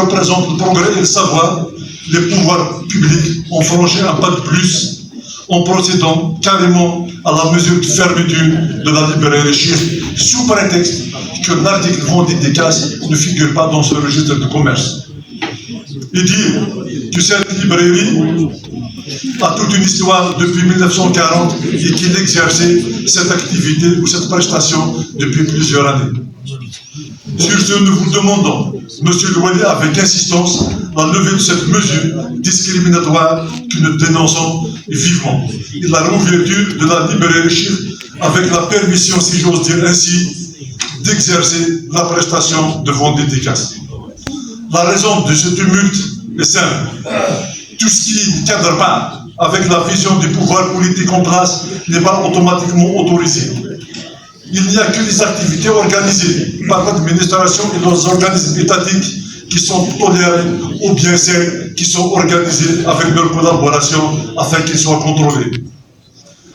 représente le progrès et le savoir, les pouvoirs publics ont franchi un pas de plus en procédant carrément à la mesure de fermeture de la librairie sous prétexte que l'article vendu des casses ne figure pas dans ce registre de commerce. Et dire que cette librairie a toute une histoire depuis 1940 et qu'il exerçait cette activité ou cette prestation depuis plusieurs années. Sur ce, nous vous demandons, Monsieur le Wali, avec insistance, la levée de cette mesure discriminatoire que nous dénonçons vivement et la réouverture de la librairie avec la permission, si j'ose dire ainsi, d'exercer la prestation de vente des casses. La raison de ce tumulte est simple. Tout ce qui ne cadre pas avec la vision du pouvoir politique en place n'est pas automatiquement autorisé. Il n'y a que des activités organisées par l'administration et les organismes étatiques qui sont tolérés ou bien celles qui sont organisées avec leur collaboration afin qu'ils soient contrôlés.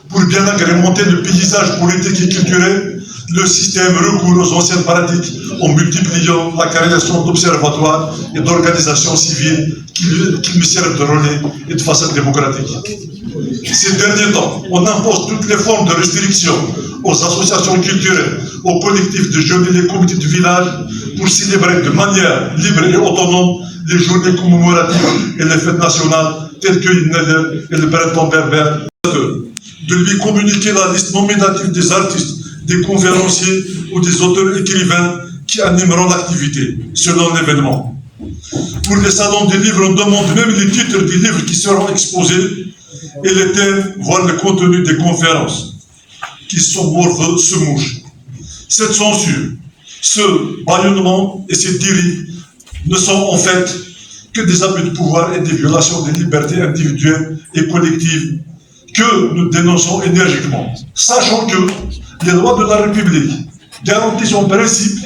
Pour bien agrémenter le paysage politique et culturel, le système recourt aux anciennes pratiques en multipliant la création d'observatoires et d'organisations civiles qui lui servent de relais et de façade démocratique. Ces derniers temps, on impose toutes les formes de restrictions aux associations culturelles, aux collectifs de jeunes et les comités de village pour célébrer de manière libre et autonome les journées commémoratives et les fêtes nationales telles que l'Inel et le printemps berbère. De lui communiquer la liste nominative des artistes, des conférenciers ou des auteurs écrivains qui animeront l'activité selon l'événement. Pour les salons des livres, on demande même les titres des livres qui seront exposés et les thèmes, voire le contenu des conférences, qui sont morveux, se mouchent. Cette censure, ce bâillonnement et ces dérives ne sont en fait que des abus de pouvoir et des violations des libertés individuelles et collectives que nous dénonçons énergiquement, sachant que les lois de la République garantissent en principe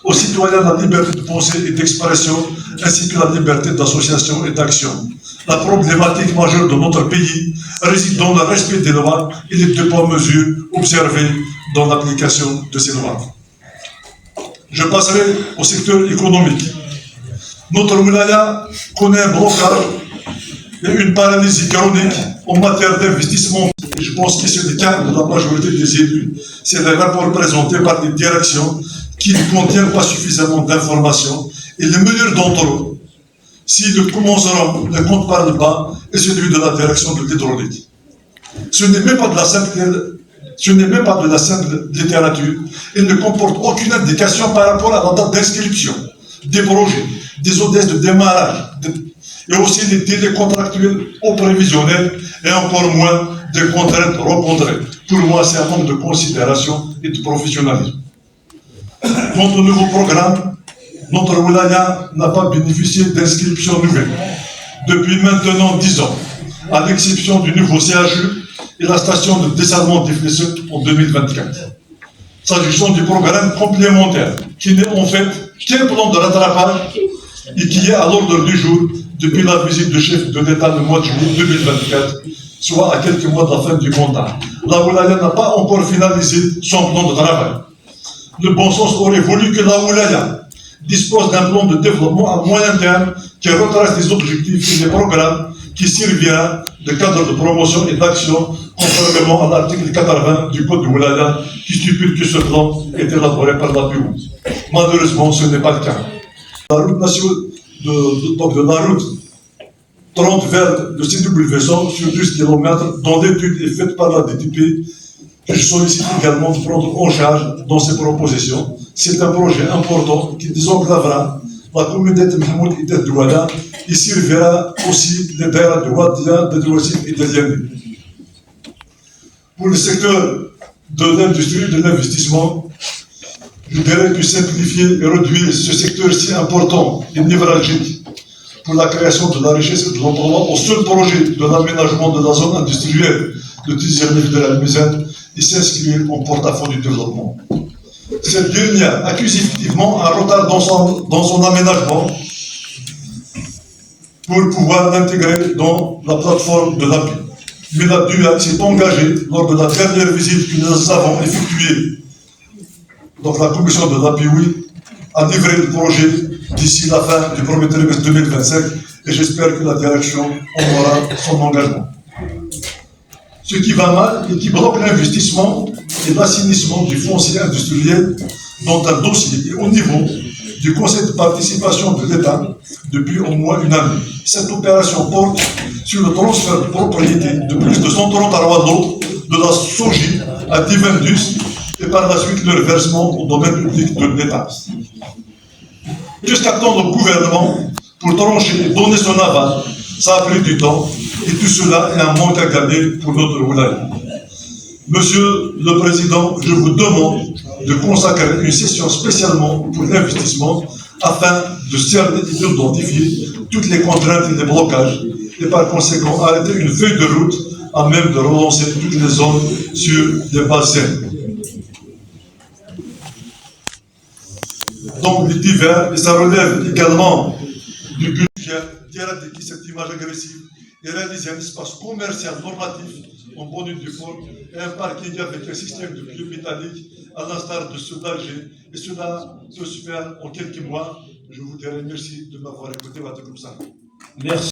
aux citoyens la liberté de pensée et d'expression, ainsi que la liberté d'association et d'action. La problématique majeure de notre pays réside dans le respect des lois et les deux poids mesures observés dans l'application de ces lois. Je passerai au secteur économique. Notre wilaya connaît un blocage et une paralysie chronique en matière d'investissement. Je pense que c'est le cas de la majorité des élus. C'est les rapports présentés par des directions qui ne contiennent pas suffisamment d'informations. Et le meilleur d'entre eux, si nous commencerons le compte par le bas, est celui de la direction de l'hydraulique. Ce n'est même pas de la simple littérature. Il ne comporte aucune indication par rapport à la date d'inscription des projets, des ODS de démarrage, et aussi des délais contractuels ou prévisionnels, et encore moins des contraintes rencontrées. Pour moi, c'est un manque de considération et de professionnalisme. Quant au nouveau programme, notre wilaya n'a pas bénéficié d'inscriptions nouvelles depuis maintenant 10 ans, à l'exception du nouveau CHU et la station de dessalement des Flesseux en 2024. S'agissant du programme complémentaire, qui n'est en fait qu'un plan de rattrapage et qui est à l'ordre du jour depuis la visite du chef de l'État le mois de juillet 2024, soit à quelques mois de la fin du mandat. La wilaya n'a pas encore finalisé son plan de travail. Le bon sens aurait voulu que la wilaya dispose d'un plan de développement à moyen terme qui retrace les objectifs et les programmes qui servira de cadre de promotion et d'action conformément à l'article 80 du Code de wilaya qui stipule que ce plan est élaboré par la PU. Malheureusement, ce n'est pas le cas. La route nationale de la route 30 vers le CW100 sur 12 km, dont l'étude est faite par la DTP, que je sollicite également de prendre en charge dans ces propositions. C'est un projet important qui désenclavera la communauté de Mahmoud et de Douala et servira aussi les daïras de Wadia, de Douassif et de Liané. Pour le secteur de l'industrie et de l'investissement, je dirais que simplifier et réduire ce secteur si important et névralgique pour la création de la richesse et de l'emploi au seul projet de l'aménagement de la zone industrielle de Tizirnif de la Misène et s'inscrire en porte-à-faux du développement. Cette dernière accuse effectivement un retard dans son aménagement pour pouvoir l'intégrer dans la plateforme de l'API. Mais la DUA s'est engagée lors de la dernière visite que nous avons effectuée, donc la commission de l'API, à livrer le projet d'ici la fin du premier trimestre 2025 et j'espère que la direction honorera son engagement. Ce qui va mal et qui bloque l'investissement et l'assainissement du foncier industriel dont un dossier est au niveau du conseil de participation de l'État depuis au moins une année. Cette opération porte sur le transfert de propriété de plus de 130 arwados de la SOGI à Divendus et par la suite leur versement au domaine public de l'État. Jusqu'à quand le gouvernement pour trancher et donner son aval, ça a pris du temps et tout cela est un manque à gagner pour notre wilaya. Monsieur le Président, je vous demande de consacrer une session spécialement pour l'investissement afin de cerner et d'identifier toutes les contraintes et les blocages et par conséquent arrêter une feuille de route à même de relancer toutes les zones sur des bases saines. Donc, les divers, et ça relève également du budget d'éradiquer cette image agressive et réaliser un espace commercial normatif en bonne et due forme et un parking avec un système de pieds métalliques à l'instar de ceux d'Alger. Et cela peut se faire en quelques mois. Je vous dirai merci de m'avoir écouté. Merci.